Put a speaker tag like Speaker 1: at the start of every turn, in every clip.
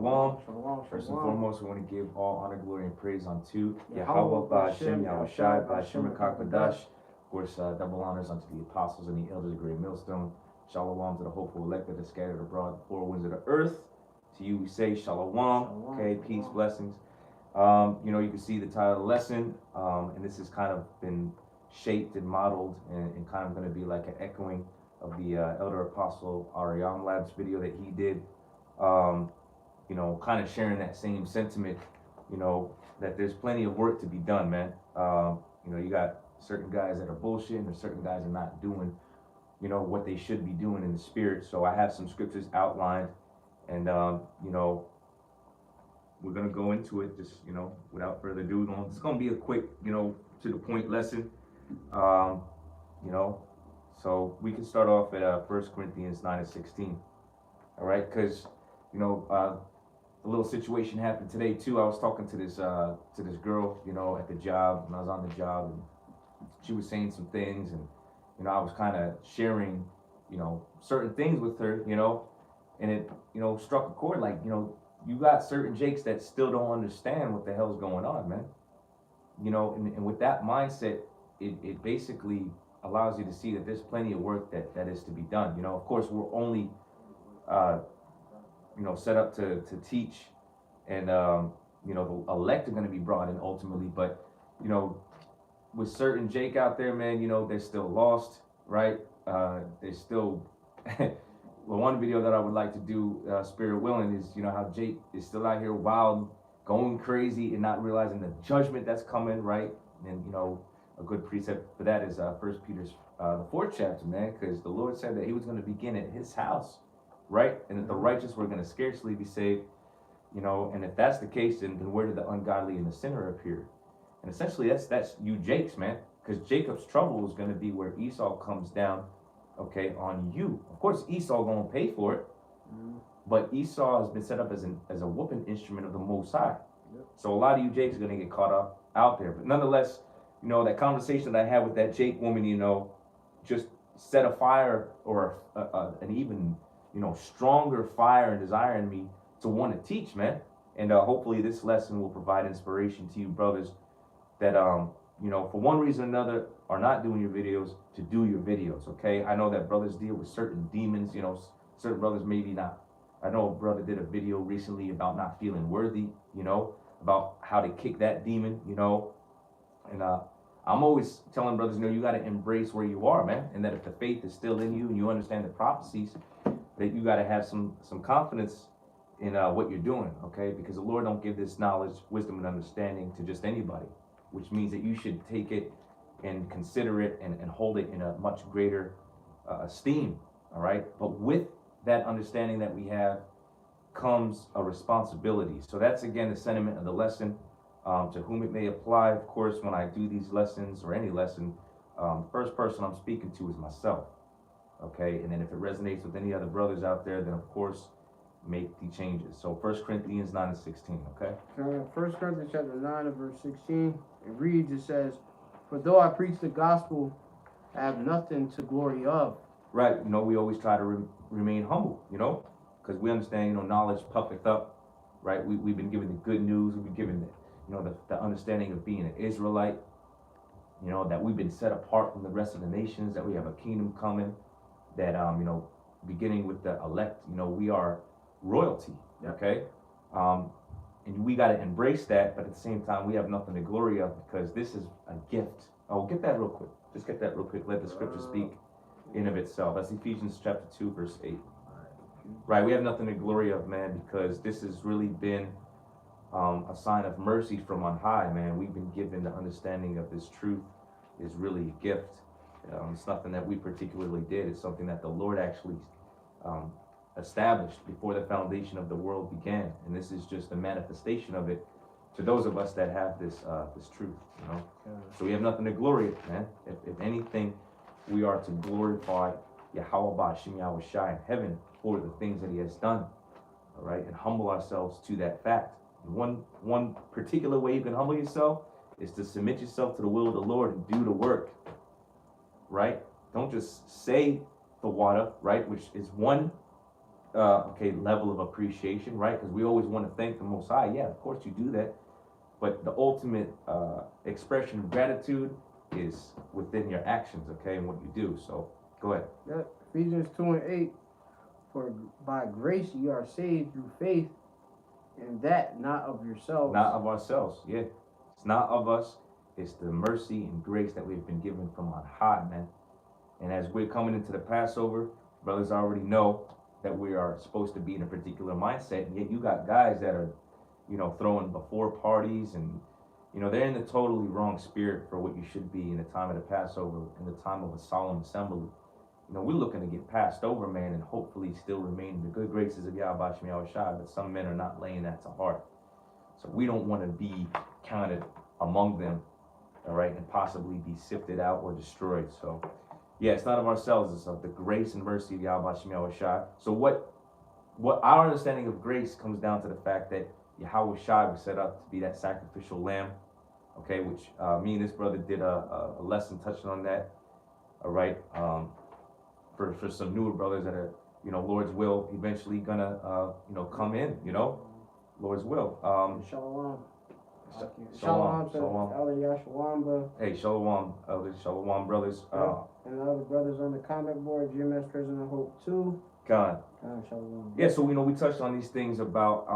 Speaker 1: Shalom.
Speaker 2: Shalom,
Speaker 1: First and
Speaker 2: shalom.
Speaker 1: foremost, we want to give all honor, glory, and praise unto Yakalba Page, Yahushai, of course, double honors unto the apostles and the elders of the great millstone. Shalom to the hopeful elect that are scattered abroad, the four winds of the earth. To you we say shalom. Okay, peace, blessings. You can see the title of the lesson, and this has kind of been shaped and modeled and kind of going to be like an echoing of the elder apostle Ariam Lab's video that he did. Kind of sharing that same sentiment, that there's plenty of work to be done, man. You got certain guys that are bullshitting, and certain guys are not doing, what they should be doing in the spirit. So I have some scriptures outlined, and, we're going to go into it just, without further ado. It's going to be a quick, to the point lesson, so we can start off at 1 Corinthians 9:16. All right, because, a little situation happened today too. I was talking to this girl, at the job, when I was on the job, and she was saying some things, and I was kind of sharing, certain things with her, and it, struck a chord. Like, you got certain Jakes that still don't understand what the hell's going on, man. And with that mindset, it basically allows you to see that there's plenty of work that is to be done. Of course, we're only set up to teach, and the elect are going to be brought in ultimately. But with certain Jake out there, man, they're still lost, right? They're still well, one video that I would like to do, spirit willing, is how Jake is still out here wild, going crazy, and not realizing the judgment that's coming, right? And a good precept for that is 1 Peter's the 4th chapter, man, because the Lord said that He was going to begin at His house, right? And that the righteous were going to scarcely be saved, and if that's the case, then where did the ungodly and the sinner appear? And essentially that's you Jakes, man, because Jacob's trouble is going to be where Esau comes down, okay, on you. Of course, Esau going to pay for it, but Esau has been set up as a whooping instrument of the Most High. Yep. So a lot of you Jakes are going to get caught up out there. But nonetheless, that conversation that I had with that Jake woman, just set a fire or an even stronger fire and desire in me to want to teach, man. And hopefully this lesson will provide inspiration to you brothers that for one reason or another are not doing your videos, to do your videos. Okay, I know that brothers deal with certain demons. Certain brothers maybe not. I know a brother did a video recently about not feeling worthy, about how to kick that demon, and I'm always telling brothers, you got to embrace where you are, man, and that if the faith is still in you and you understand the prophecies, that you got to have some confidence in what you're doing, okay? Because the Lord don't give this knowledge, wisdom, and understanding to just anybody, which means that you should take it and consider it and hold it in a much greater esteem, all right? But with that understanding that we have comes a responsibility. So that's, again, the sentiment of the lesson. To whom it may apply, of course, when I do these lessons or any lesson, first person I'm speaking to is myself. Okay, and then if it resonates with any other brothers out there, then of course make the changes. So 1 Corinthians 9:16, okay?
Speaker 2: 1 Corinthians chapter 9 and verse 16, it reads, it says, "For though I preach the gospel, I have nothing to glory of."
Speaker 1: Right, we always try to remain humble, because we understand, knowledge puffeth up, right? We've been given the good news, we've been given the understanding of being an Israelite, that we've been set apart from the rest of the nations, that we have a kingdom coming, that beginning with the elect, we are royalty, okay? And we got to embrace that, but at the same time we have nothing to glory of, because this is a gift. Oh, get that real quick. Just get that real quick. Let the scripture speak in of itself. That's Ephesians chapter 2 verse 8. Right, we have nothing to glory of, man, because this has really been a sign of mercy from on high, man. We've been given the understanding of this truth is really a gift. It's nothing that we particularly did. It's something that the Lord actually established before the foundation of the world began, and this is just a manifestation of it to those of us that have this truth. So we have nothing to glory of, man. If anything, we are to glorify Yakalba Page in heaven for the things that He has done. All right, and humble ourselves to that fact. One particular way you can humble yourself is to submit yourself to the will of the Lord and do the work, right? Don't just say the water, right, which is one level of appreciation, right? Because we always want to thank the Most High. Yeah, of course you do that. But the ultimate expression of gratitude is within your actions, okay, and what you do. So go ahead.
Speaker 2: Yep. Ephesians 2:8. For by grace you are saved through faith, and that not of yourselves.
Speaker 1: Not of ourselves, yeah. It's not of us. It's the mercy and grace that we've been given from on high, man. And as we're coming into the Passover, brothers already know that we are supposed to be in a particular mindset, and yet you got guys that are, throwing before parties, and they're in the totally wrong spirit for what you should be in the time of the Passover, in the time of a solemn assembly. We're looking to get passed over, man, and hopefully still remain in the good graces of Yakalba Page, but some men are not laying that to heart. So we don't want to be counted among them, all right, and possibly be sifted out or destroyed. So yeah, it's not of ourselves, it's of the grace and mercy of Yakalba Page. So what our understanding of grace comes down to the fact that Yahweh Shai was set up to be that sacrificial lamb, okay, which me and this brother did a lesson touching on that, all right, for some newer brothers that are, Lord's will, eventually gonna, come in, Lord's will.
Speaker 2: Shalom.
Speaker 1: Shalom. Hey, shalom, shalom, brothers.
Speaker 2: And the other brothers on the comment board, GMS Prisoner Hope 2.
Speaker 1: God.
Speaker 2: Shalom.
Speaker 1: Yeah, so we touched on these things about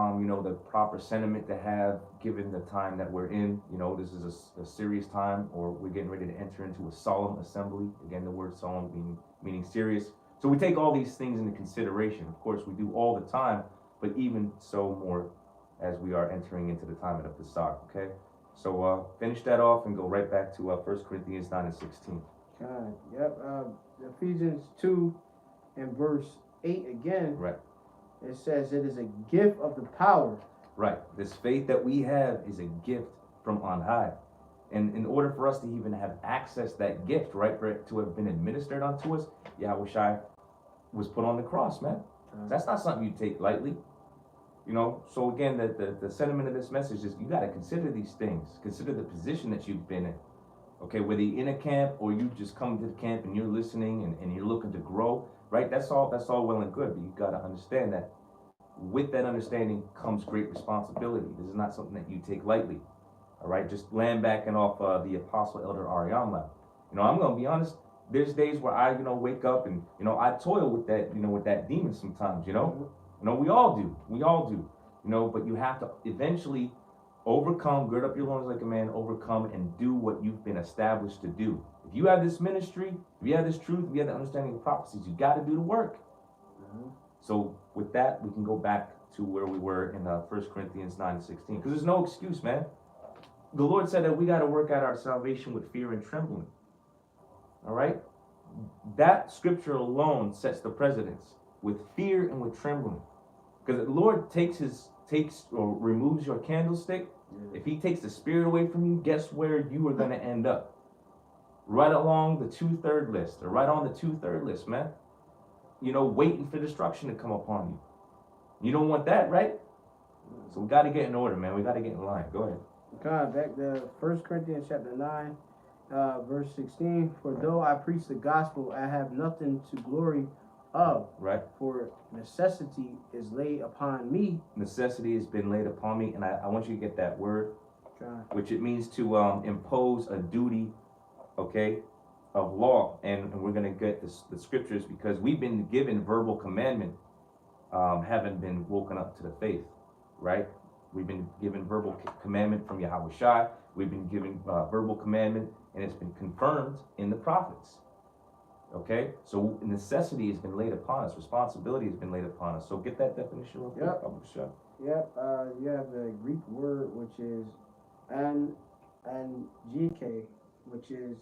Speaker 1: the proper sentiment to have given the time that we're in. This is a serious time, or we're getting ready to enter into a solemn assembly. Again, the word solemn meaning serious. So we take all these things into consideration. Of course, we do all the time, but even so more as we are entering into the time of the Pesach. Okay, so finish that off and go right back to 1 Corinthians 9:16.
Speaker 2: Yep. Ephesians 2 and verse 8 again.
Speaker 1: Right.
Speaker 2: It says it is a gift of the power.
Speaker 1: Right. This faith that we have is a gift from on high. And in order for us to even have access to that gift, right, for it to have been administered unto us, Yahweh Shai was put on the cross, man. That's not something you take lightly. So again, the sentiment of this message is you got to consider these things. Consider the position that you've been in. Okay, whether you're in a camp or you just come to the camp and you're listening and you're looking to grow, right? That's all well and good, but you got to understand that with that understanding comes great responsibility. This is not something that you take lightly. All right, just land backing off the Apostle Elder Ariamla. I'm gonna be honest. There's days where I, wake up and I toil with that, with that demon sometimes. We all do. But you have to eventually overcome, gird up your loins like a man, overcome and do what you've been established to do. If you have this ministry, if you have this truth, if you have the understanding of prophecies, you got to do the work. So with that, we can go back to where we were in 1 Corinthians 9:16, because there's no excuse, man. The Lord said that we got to work out our salvation with fear and trembling. All right? That scripture alone sets the precedence, with fear and with trembling. Because the Lord takes or removes your candlestick. If he takes the spirit away from you, guess where you are going to end up? Right along the 2/3 list, or right on the 2/3 list, man. Waiting for destruction to come upon you. You don't want that, right? So we got to get in order, man. We got to get in line. Go ahead.
Speaker 2: God, back to 1 Corinthians chapter 9, verse 16. For though I preach the gospel, I have nothing to glory of.
Speaker 1: Right.
Speaker 2: For necessity is laid upon me. Necessity
Speaker 1: has been laid upon me, and I want you to get that word, which it means to impose a duty, okay, of law. And we're going to get the scriptures, because we've been given verbal commandment, haven't been woken up to the faith, right? We've been given verbal commandment from Yahweh Shai. We've been given verbal commandment, and it's been confirmed in the prophets. Okay? So necessity has been laid upon us. Responsibility has been laid upon us. So get that definition real quick.
Speaker 2: Yep. You have the Greek word, which is angike, which is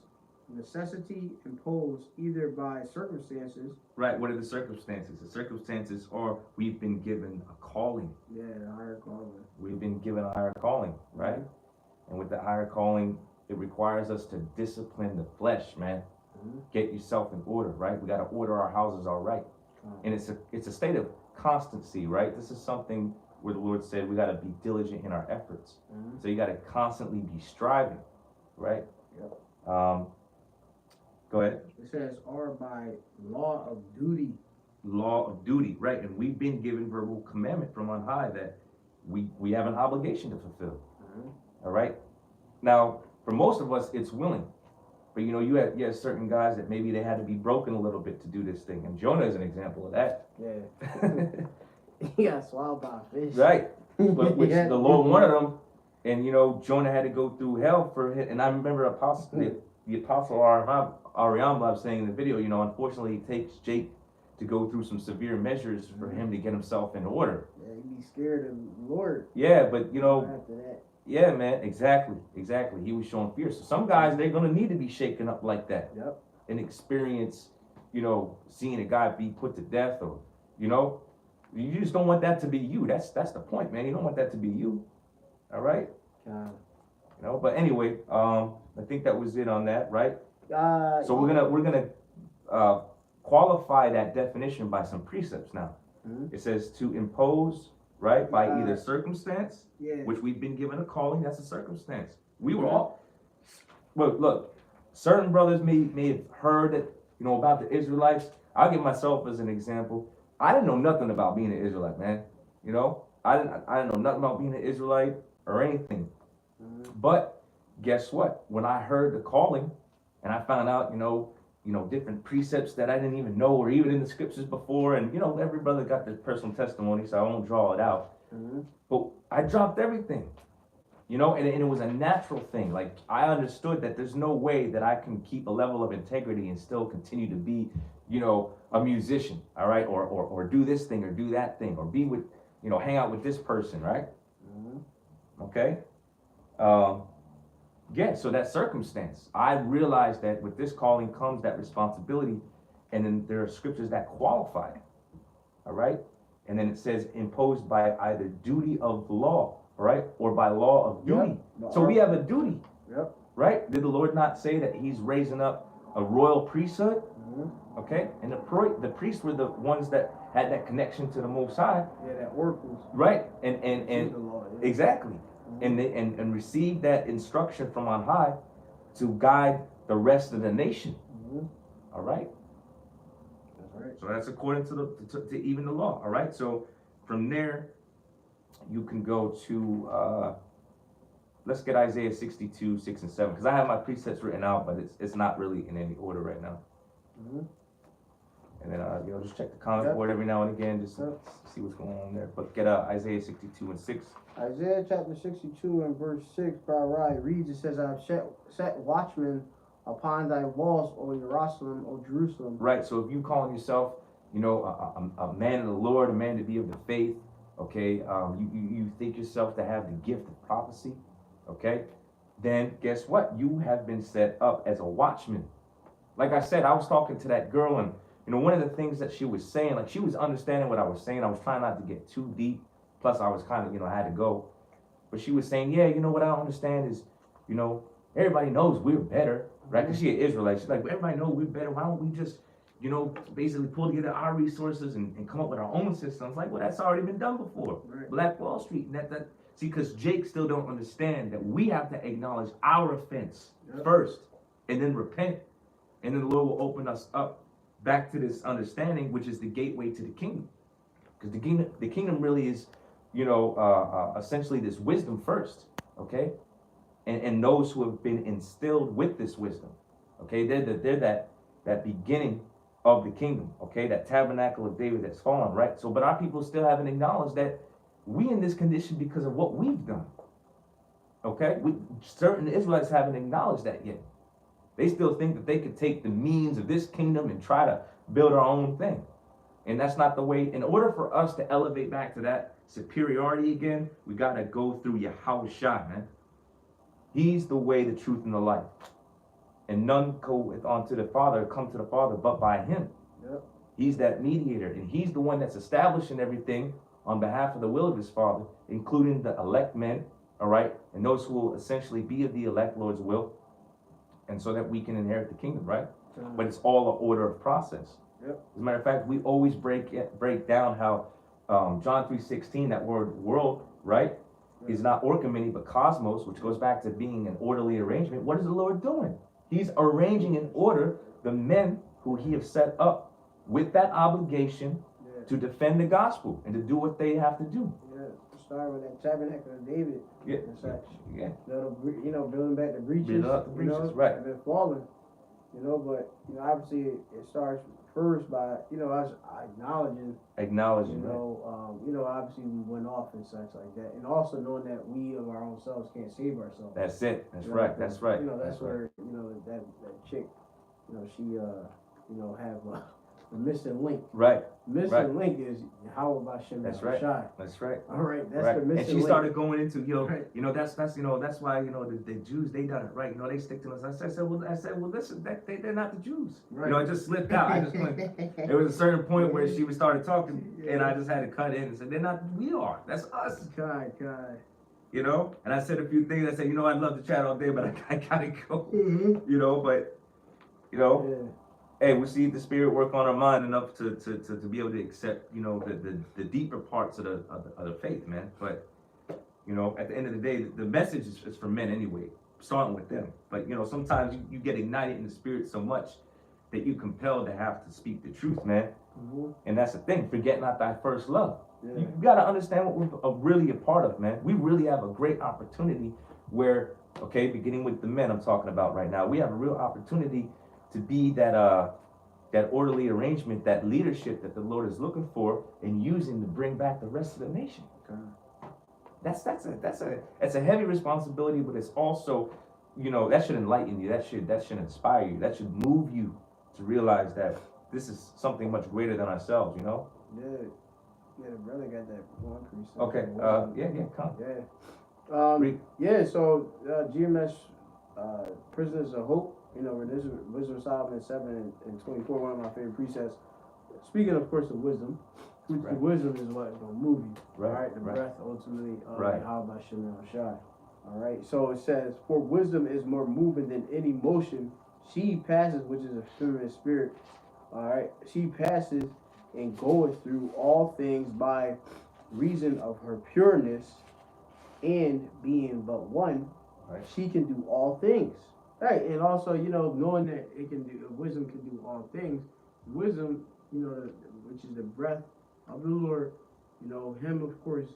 Speaker 2: necessity imposed either by circumstances.
Speaker 1: Right. What are the circumstances? The circumstances are we've been given a calling.
Speaker 2: Yeah, a higher calling.
Speaker 1: We've been given a higher calling, right? And with the higher calling, it requires us to discipline the flesh, man. Get yourself in order, right? We got to order our houses all right. And it's a state of constancy, right? This is something where the Lord said we got to be diligent in our efforts. So you got to constantly be striving, right?
Speaker 2: Yep.
Speaker 1: Go ahead.
Speaker 2: It says, or by law of duty.
Speaker 1: law of duty, right? And we've been given verbal commandment from on high that we have an obligation to fulfill. All right. Now, for most of us, it's willing. But you had certain guys that maybe they had to be broken a little bit to do this thing. And Jonah is an example of that.
Speaker 2: Yeah. He got swallowed by a fish.
Speaker 1: Right. But which the Lord wanted them. And Jonah had to go through hell for it. And I remember the apostle Ariam was saying in the video, unfortunately it takes Jake to go through some severe measures for him to get himself in order.
Speaker 2: Yeah, he'd be scared of the Lord.
Speaker 1: Yeah, but
Speaker 2: after that.
Speaker 1: Yeah, man, exactly. He was showing fear. So some guys, they're gonna need to be shaken up like that.
Speaker 2: Yep.
Speaker 1: And experience, seeing a guy be put to death, or you just don't want that to be you. That's the point, man. You don't want that to be you. All right. But anyway, I think that was it on that, right? So we're gonna qualify that definition by some precepts now. It says to impose, right, by either circumstance, which we've been given a calling. That's a circumstance. We were all. Look, certain brothers may have heard that about the Israelites. I'll give myself as an example. I didn't know nothing about being an Israelite, man. I didn't know nothing about being an Israelite or anything. But guess what? When I heard the calling, and I found out, different precepts that I didn't even know were even in the scriptures before, and every brother got their personal testimony, so I won't draw it out. But I dropped everything, and it was a natural thing. Like, I understood that there's no way that I can keep a level of integrity and still continue to be, a musician, all right, or do this thing or do that thing, or be with, hang out with this person, right? Okay. So that circumstance, I realized that with this calling comes that responsibility, and then there are scriptures that qualify it, all right? And then it says imposed by either duty of law, all right, or by law of duty. Yep. So we have a duty, right? Did the Lord not say that he's raising up a royal priesthood? Okay, and the priests were the ones that had that connection to the Most High.
Speaker 2: Yeah, that oracles.
Speaker 1: Right, and
Speaker 2: law,
Speaker 1: exactly. And receive that instruction from on high to guide the rest of the nation. All right.
Speaker 2: That's right.
Speaker 1: So that's according to even the law. All right. So from there, you can go to let's get Isaiah 62, 6 and 7, because I have my precepts written out, but it's not really in any order right now. And then just check the comment board every now and again, just to see what's going on there. But get Isaiah 62 and 6.
Speaker 2: Isaiah chapter 62 and verse 6, Barai reads, it says, I have set watchmen upon thy walls, O Jerusalem, O Jerusalem.
Speaker 1: Right, so if you calling yourself, a man of the Lord, a man to be of the faith, okay, you think yourself to have the gift of prophecy, okay, then guess what? You have been set up as a watchman. Like I said, I was talking to that girl, and one of the things that she was saying, like, she was understanding what I was saying. I was trying not to get too deep. Plus, I was kind of, I had to go. But she was saying, yeah, what I don't understand is, everybody knows we're better, right? Because she's an Israelite. She's like, everybody knows we're better. Why don't we just, basically pull together our resources and come up with our own systems? Like, well, that's already been done before. Right. Black Wall Street. See, because Jake still don't understand that we have to acknowledge our offense first and then repent. And then the Lord will open us up back to this understanding, which is the gateway to the kingdom. Because the kingdom really is, essentially this wisdom first, okay? And those who have been instilled with this wisdom, okay? They're that beginning of the kingdom, okay? That tabernacle of David that's fallen, right? So, but our people still haven't acknowledged that we in this condition because of what we've done, okay? Certain Israelites haven't acknowledged that yet. They still think that they could take the means of this kingdom and try to build our own thing. And that's not the way. In order for us to elevate back to that superiority again, we got to go through Yahushua, man. He's the way, the truth, and the life. And none come to the Father but by him.
Speaker 2: Yep.
Speaker 1: He's that mediator. And he's the one that's establishing everything on behalf of the will of his Father, including the elect men, all right? And those who will essentially be of the elect Lord's will. And so that we can inherit the kingdom, right? But it's all an order of process.
Speaker 2: Yep.
Speaker 1: As a matter of fact, we always break down how John 3:16, that word world, right, is not orchomeny but cosmos, which goes back to being an orderly arrangement. What is the Lord doing? He's arranging in order the men who he has set up with that obligation to defend the gospel and to do what they have to do.
Speaker 2: Yeah, start with that tabernacle of David.
Speaker 1: Yeah.
Speaker 2: And such.
Speaker 1: Yeah.
Speaker 2: Building back the breaches.
Speaker 1: Building up the breaches, right.
Speaker 2: And then falling. But obviously it starts first by us acknowledging, obviously we went off and such like that, and also knowing that we of our own selves can't save ourselves.
Speaker 1: That's it. That's right. That's right.
Speaker 2: That's where that chick, she have the missing link.
Speaker 1: Right.
Speaker 2: Missing link is how about Shem.
Speaker 1: That's right.
Speaker 2: Shy.
Speaker 1: That's right.
Speaker 2: All right. That's the missing link.
Speaker 1: And she started going into that's why the Jews, they done it right. They stick to us. I said well listen, they're not the Jews.
Speaker 2: Right.
Speaker 1: It just slipped out. I just went. There was a certain point where she started talking, and I just had to cut in and said they're not. We are. That's us.
Speaker 2: God.
Speaker 1: And I said a few things. I said I'd love to chat all day, but I gotta go.
Speaker 2: Yeah.
Speaker 1: Hey, we see the Spirit work on our mind enough to be able to accept, the deeper parts of the faith, man. But, at the end of the day, the message is for men anyway, starting with them. But, sometimes you get ignited in the Spirit so much that you compelled to have to speak the truth, man.
Speaker 2: Mm-hmm.
Speaker 1: And that's the thing, forget not thy first love.
Speaker 2: Yeah.
Speaker 1: You got to understand what we're really a part of, man. We really have a great opportunity where, beginning with the men I'm talking about right now, we have a real opportunity to be that orderly arrangement, that leadership that the Lord is looking for and using to bring back the rest of the nation. That's a heavy responsibility, but it's also, that should enlighten you. That should inspire you. That should move you to realize that this is something much greater than ourselves.
Speaker 2: Yeah, the brother got that one precept.
Speaker 1: Okay. Come.
Speaker 2: Yeah. So GMS Prisoners of Hope. Wisdom of Solomon 7 and 24, one of my favorite precepts. Speaking, of course, of wisdom, which the wisdom is what is going to move you. Right. The breath, ultimately, how about Shemayim Shai. All right. So it says, for wisdom is more moving than any motion. She passes, which is a feminine spirit. All right. She passes and goeth through all things by reason of her pureness, and being but one, she can do all things. Right, and also, knowing that wisdom can do all things. Wisdom, which is the breath of the Lord, him, of course,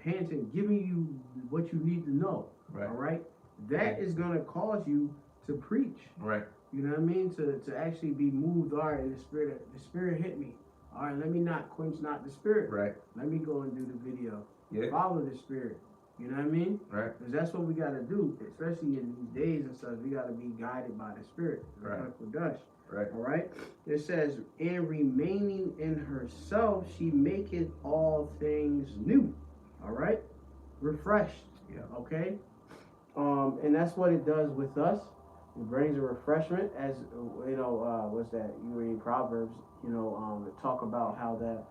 Speaker 2: panting, giving you what you need to know. Right. All right? That is going to cause you to preach.
Speaker 1: Right.
Speaker 2: You know what I mean? To actually be moved. All right, the spirit hit me. All right, let me not quench not the spirit.
Speaker 1: Right.
Speaker 2: Let me go and do the video.
Speaker 1: Yeah.
Speaker 2: Follow the spirit. You know what I mean?
Speaker 1: Right.
Speaker 2: Because that's what we got to do, especially in these days and stuff. We got to be guided by the Spirit.
Speaker 1: Right.
Speaker 2: Right. All right. It says, and remaining in herself, she maketh all things new. All right. Refreshed.
Speaker 1: Yeah.
Speaker 2: Okay. And that's what it does with us. It brings a refreshment, as what's that? You read Proverbs. Talk about how that.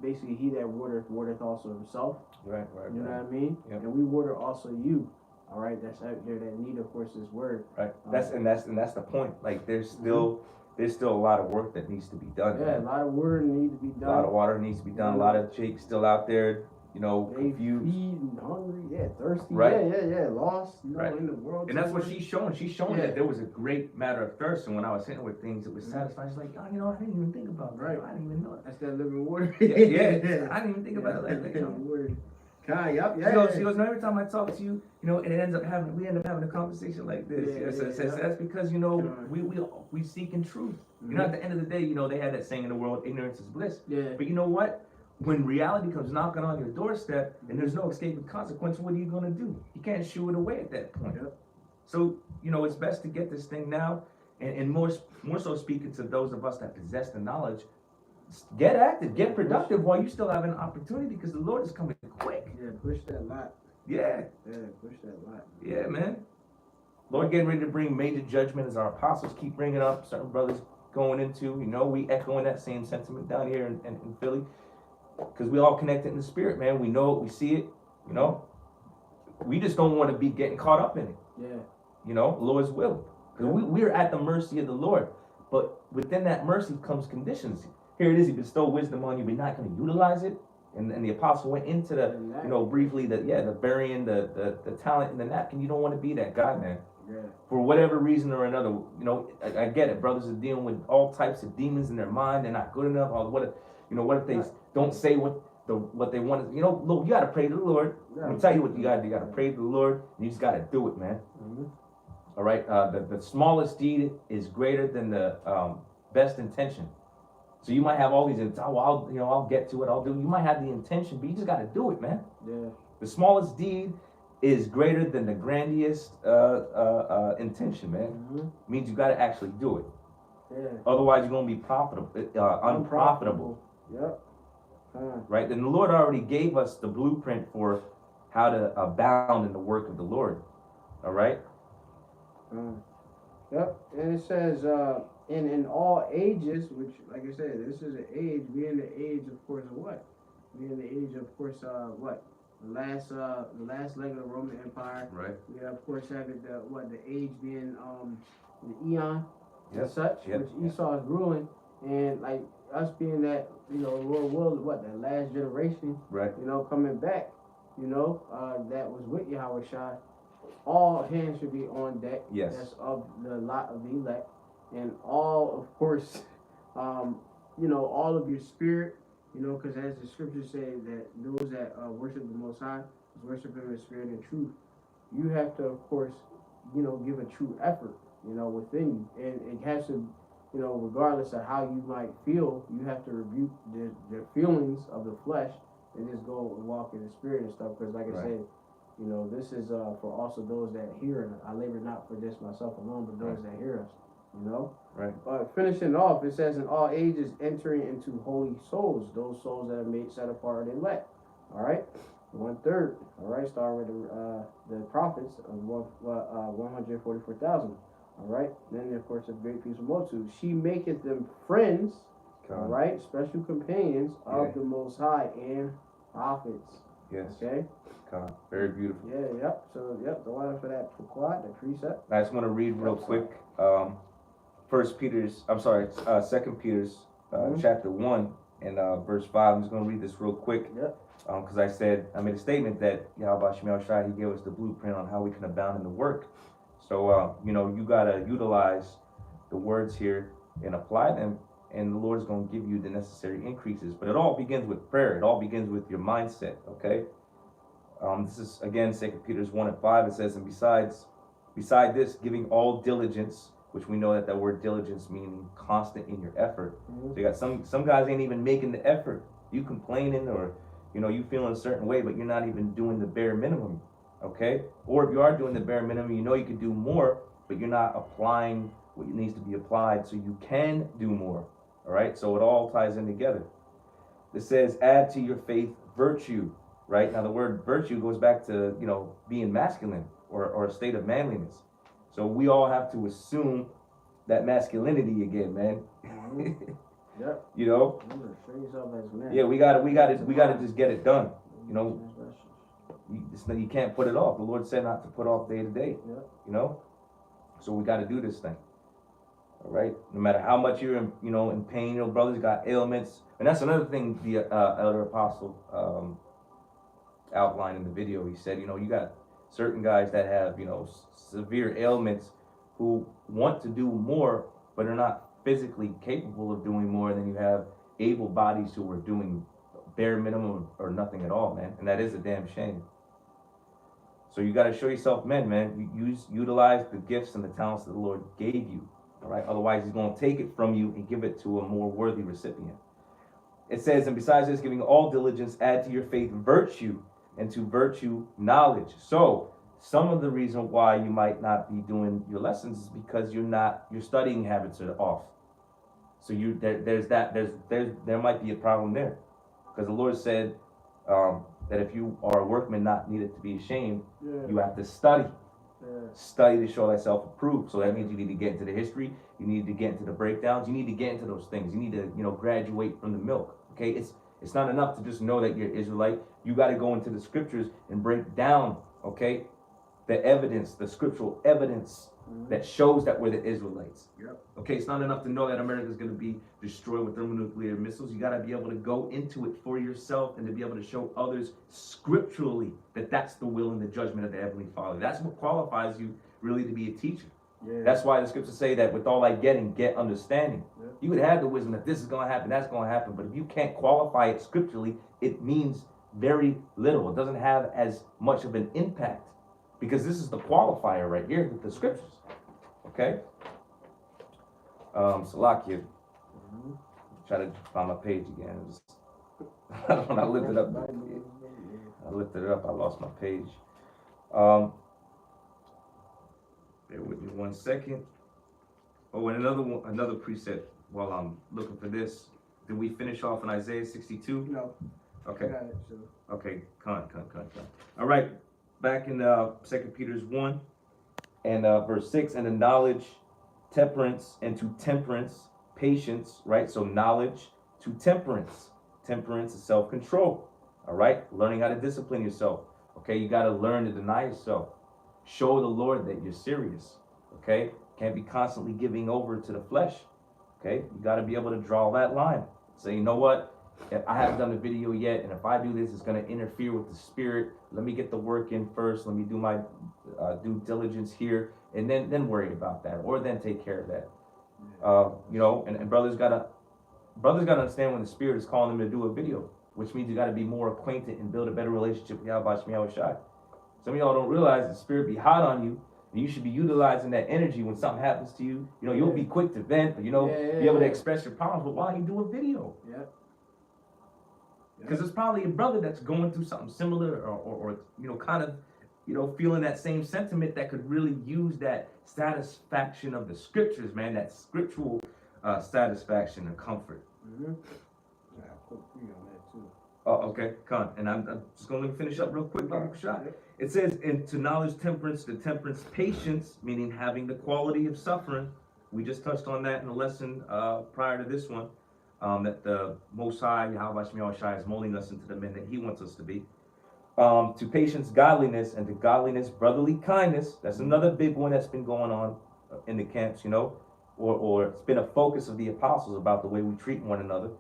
Speaker 2: Basically, he that watereth also himself. Right. You know what I mean? Yep. And we water also you. All right. That's out there that need, of course, this word. Right.
Speaker 1: That's the point. Like there's still a lot of work that needs to be done.
Speaker 2: Yeah, man. A lot of water needs to be done.
Speaker 1: A lot of water needs to be done. A lot of jakes still out there. Confused.
Speaker 2: Feed, hungry, thirsty.
Speaker 1: Right.
Speaker 2: Yeah, lost. In the world.
Speaker 1: And that's what she's showing. She's showing that there was a great matter of thirst. And when I was sitting with things, it was satisfying. She's like, I didn't even think about that. Right. I didn't even know it.
Speaker 2: That's that living water.
Speaker 1: Yeah. I didn't even think about it. Like,
Speaker 2: word.
Speaker 1: She goes, no, every time I talk to you, and we end up having a conversation like this. That's because we seek in truth. Mm-hmm. At the end of the day, they had that saying in the world, ignorance is bliss. Yeah. But you know what? When reality comes knocking on your doorstep and there's no escaping consequence, what are you going to do? You can't shoo it away at that point. Yep. So, it's best to get this thing now, and more so speaking to those of us that possess the knowledge, get active, get productive while you still have an opportunity, because the Lord is coming quick.
Speaker 2: Yeah, push that lot.
Speaker 1: Yeah.
Speaker 2: Yeah, push that lot.
Speaker 1: Yeah, man. Lord getting ready to bring major judgment, as our apostles keep bringing up, certain brothers going into, we echoing that same sentiment down here in Philly. Because we all connected in the spirit, man. We know it, we see it, We just don't want to be getting caught up in it. Yeah. Lord's will. Because we're at the mercy of the Lord. But within that mercy comes conditions. Here it is, he bestowed wisdom on you, but you're not going to utilize it. And the apostle went into the, briefly, the burying, the talent in the napkin. You don't want to be that guy, man.
Speaker 2: Yeah.
Speaker 1: For whatever reason or another, I get it. Brothers are dealing with all types of demons in their mind. They're not good enough. Or what if they don't say what they want? Look, you gotta pray to the Lord. I'm gonna tell you what you gotta do. You gotta pray to the Lord, and you just gotta do it, man.
Speaker 2: Mm-hmm.
Speaker 1: All right. The smallest deed is greater than the best intention. So you might have all these. I'll get to it. I'll do. You might have the intention, but you just gotta do it, man.
Speaker 2: Yeah.
Speaker 1: The smallest deed is greater than the grandest intention, man.
Speaker 2: Mm-hmm.
Speaker 1: Means you gotta actually do it.
Speaker 2: Yeah.
Speaker 1: Otherwise, you're gonna be unprofitable.
Speaker 2: Yep.
Speaker 1: Right? And the Lord already gave us the blueprint for how to abound in the work of the Lord. All right.
Speaker 2: Yep. And it says, in all ages, which, like I said, this is an age. We're in the age, of course, of what? We're in the age, of course, what? The last leg of the Roman Empire.
Speaker 1: Right.
Speaker 2: We of course have it the age being the eon and such,
Speaker 1: yep.
Speaker 2: which Esau is ruling, and like us being that Lord will the last generation,
Speaker 1: right?
Speaker 2: Coming back, that was with Yahweh Shai. All hands should be on deck.
Speaker 1: Yes.
Speaker 2: That's of the lot of the elect, and all of course, all of your spirit. Because as the scriptures say that those that worship the Most High worship Him in spirit and truth. You have to, of course, give a true effort, within you, and it has to, regardless of how you might feel, you have to rebuke the feelings of the flesh and just go and walk in the spirit and stuff. Because, like I said, this is for also those that hear us. I labor not for this myself alone, but those that hear us.
Speaker 1: Right.
Speaker 2: Finishing off, it says in all ages entering into holy souls, those souls that are made set apart and elect. All right, 1/3. All right, starting with the prophets of 144,000. All right, then of course a great peaceful multitude. She maketh them friends. All right, special companions of the Most High and prophets.
Speaker 1: Yes.
Speaker 2: Okay.
Speaker 1: Very beautiful.
Speaker 2: Yeah. Yep. So the one for that quad, the precept.
Speaker 1: I just want to read real quick. 2 Peter's chapter 1 and verse 5. I'm just going to read this real quick.
Speaker 2: Yep.
Speaker 1: Because I made a statement that Yakalba Page, he gave us the blueprint on how we can abound in the work. So, you got to utilize the words here and apply them, and the Lord's going to give you the necessary increases. But it all begins with prayer. It all begins with your mindset, okay? This is, again, 2 Peter's 1 and 5. It says, and beside this, giving all diligence, which we know that word diligence meaning constant in your effort. Mm-hmm. So you got some guys ain't even making the effort. You complaining or, you feeling a certain way, but you're not even doing the bare minimum, okay? Or if you are doing the bare minimum, you can do more, but you're not applying what needs to be applied so you can do more, all right? So it all ties in together. It says, add to your faith virtue, right? Now the word virtue goes back to, being masculine or a state of manliness. So we all have to assume that masculinity again, man.
Speaker 2: Mm-hmm. Yep.
Speaker 1: Show
Speaker 2: yourself as man.
Speaker 1: Yeah, we gotta just get it done. You can't put it off. The Lord said not to put off day to day.
Speaker 2: Yep.
Speaker 1: So we got to do this thing. All right. No matter how much you're in pain, your brothers got ailments, and that's another thing the elder apostle outlined in the video. He said, you got certain guys that have severe ailments who want to do more but are not physically capable of doing more than you have able bodies who are doing bare minimum or nothing at all, man. And that is a damn shame. So you got to show yourself men, man. Utilize the gifts and the talents that the Lord gave you, all right? Otherwise he's going to take it from you and give it to a more worthy recipient. It says, and besides this, giving all diligence, add to your faith virtue, and to virtue knowledge. So some of the reason why you might not be doing your lessons is because your studying habits are off. So there might be a problem there, because the Lord said that if you are a workman not needed to be ashamed, you have to study. Study to show thyself approved. So that means you need to get into the history, you need to get into the breakdowns, you need to get into those things. You need to graduate from the milk. Okay, it's not enough to just know that you're Israelite. You got to go into the scriptures and break down, okay, the evidence, the scriptural evidence that shows that we're the Israelites.
Speaker 2: Yep.
Speaker 1: Okay, it's not enough to know that America is going to be destroyed with thermonuclear missiles. You got to be able to go into it for yourself and to be able to show others scripturally that that's the will and the judgment of the Heavenly Father. That's what qualifies you really to be a teacher.
Speaker 2: Yeah.
Speaker 1: That's why the scriptures say that with all thy getting, get understanding.
Speaker 2: Yep.
Speaker 1: You would have the wisdom that this is going to happen, that's going to happen, but if you can't qualify it scripturally, it means very little. It doesn't have as much of an impact because this is the qualifier right here with the scriptures. Okay? Salachya. Try to find my page again. When I lifted up, I lost my page. Bear with me 1 second. Oh, and another preset while I'm looking for this. Did we finish off in Isaiah 62?
Speaker 2: No.
Speaker 1: Okay.
Speaker 2: I got it, so.
Speaker 1: Okay, con. All right, back in 2 Peter's 1 and verse 6, and the knowledge, temperance, and to temperance, patience, right? So knowledge to temperance. Temperance is self-control, all right? Learning how to discipline yourself, okay? You got to learn to deny yourself. Show the Lord that you're serious, okay? Can't be constantly giving over to the flesh, okay? You got to be able to draw that line. Say, you know what? I haven't done the video yet, and if I do this, it's going to interfere with the spirit. Let me get the work in first. Let me do my due diligence here, and then worry about that, or then take care of that. You know, and brothers gotta understand when the spirit is calling them to do a video, which means you got to be more acquainted and build a better relationship with Yakalba Page. Some of y'all don't realize the spirit be hot on you, and you should be utilizing that energy when something happens to you. You know, you'll be quick to vent, but be able to express your problems. But why don't you do a video?
Speaker 2: Yeah.
Speaker 1: Because it's probably a brother that's going through something similar or you know, kind of, you know, feeling that same sentiment that could really use that satisfaction of the scriptures, man, that scriptural satisfaction and comfort.
Speaker 2: Mm-hmm. Yeah, I put 3 on that too.
Speaker 1: Oh, okay, con. And I'm just going to finish up real quick. Shot. It says, and to knowledge, temperance, to temperance, patience, meaning having the quality of suffering. We just touched on that in a lesson prior to this one. That the Most High, Yakalba is molding us into the men that He wants us to be. To patience, godliness, and to godliness, brotherly kindness. That's another big one that's been going on in the camps, you know, or it's been a focus of the apostles about the way we treat one another.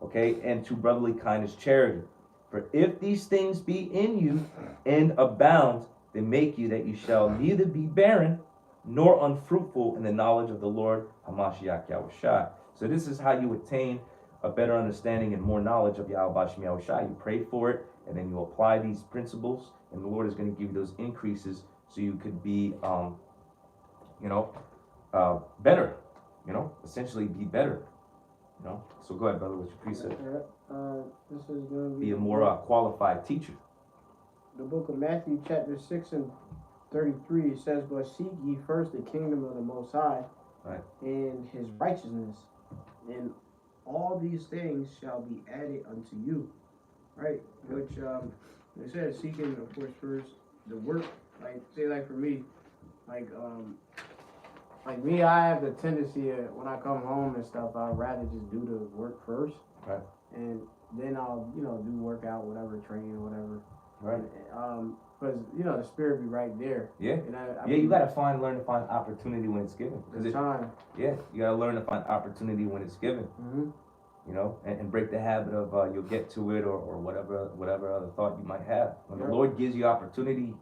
Speaker 1: Okay, and to brotherly kindness, charity. For if these things be in you and abound, they make you that you shall neither be barren nor unfruitful in the knowledge of the Lord Hamashiach Yahushua. So this is how you attain a better understanding and more knowledge of Yakalba Page. You pray for it, and then you apply these principles, and the Lord is going to give you those increases so you could be, you know, better. You know, essentially be better. You know. So go ahead, brother, with your precept.
Speaker 2: This is going to
Speaker 1: be a more qualified teacher.
Speaker 2: The book of Matthew, chapter 6 and 33, it says, "But seek ye first the kingdom of the Most High,
Speaker 1: right, and
Speaker 2: His righteousness, and all these things shall be added unto you." Right? Which it says seeking, of course, first the work. Like say, like for me, like me, I have the tendency when I come home and stuff, I'd rather just do the work first,
Speaker 1: right,
Speaker 2: and then I'll do workout, whatever, train, whatever,
Speaker 1: right.
Speaker 2: Because the spirit be right there.
Speaker 1: Yeah. And you gotta learn to find opportunity when it's given.
Speaker 2: Time.
Speaker 1: Yeah, you gotta learn to find opportunity when it's given.
Speaker 2: Mm-hmm.
Speaker 1: You know, and break the habit of you'll get to it or whatever other thought you might have. When the Lord gives you opportunity,